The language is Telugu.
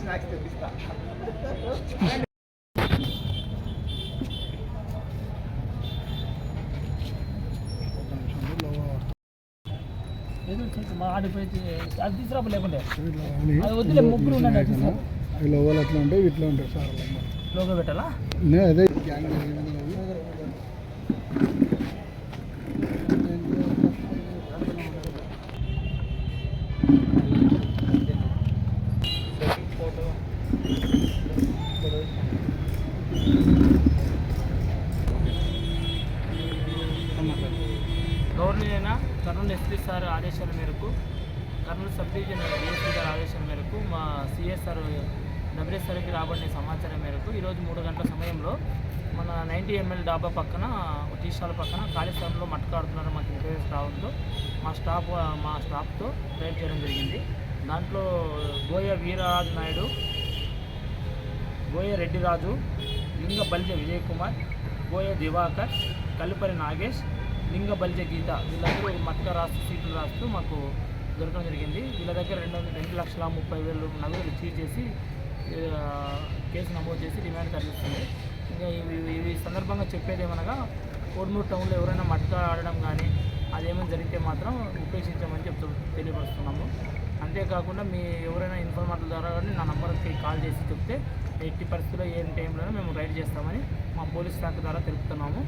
స్నాక్స్ తెప్పిస్తా. ఆడిపోయి అది తీసుకురాపు లేకుంటే అది వద్దులే ముగ్గురు ఉండండి అవి లోగోలు అట్లా ఉంటాయి ఇట్లా ఉంటాయి సార్ లోగో పెట్టాలా అదే గవర్నర్ కర్నూలు ఎస్పీ సార్ ఆదేశాల మేరకు కర్నూలు సబ్ డివిజన్ డిఎస్పీ గారి ఆదేశాల మేరకు మా సిఎస్ఆర్ డబ్ల్యూఎస్ఆర్కి రాబడిన సమాచారం మేరకు ఈరోజు 3 గంటల సమయంలో మన 90 ml డాబా పక్కన టీ స్టాల్ పక్కన ఖాళీ స్థలంలో మట్టుకాడుతున్నారని మాకు ఇన్ఫర్మేషన్ రావడంతో మా స్టాఫ్తో రైడ్ చేయడం జరిగింది. దాంట్లో బోయ వీరరాజు నాయుడు, బోయ రెడ్డిరాజు, లింగ బల్జ విజయ్ కుమార్, బోయ దివాకర్, కల్లుపరి నాగేష్, లింగ బల్జ గీత వీళ్ళందరూ మట్కా రాస్తూ సీట్లు రాస్తూ మాకు దొరకడం జరిగింది. వీళ్ళ దగ్గర 2,30,000 నగదులు సీజ్ చేసి కేసు నమోదు చేసి రిమాండ్ తరలిస్తుంది. ఇంకా ఈ సందర్భంగా చెప్పేది ఏమనగా కోడుమూరు టౌన్లో ఎవరైనా మట్కా ఆడడం కానీ అదేమైనా జరిగితే మాత్రం ఉపేక్షించమని తెలియపరుస్తున్నాము. అంతేకాకుండా మీ ఎవరైనా ఇన్ఫర్మేషన్ ద్వారా కానీ నా నంబర్కి కాల్ చేసి చెప్తే ఎట్టి పరిస్థితుల్లో ఏ టైంలోనూ మేము రైడ్ చేస్తామని మా పోలీస్ శాఖ ద్వారా తెలుపుతున్నాము.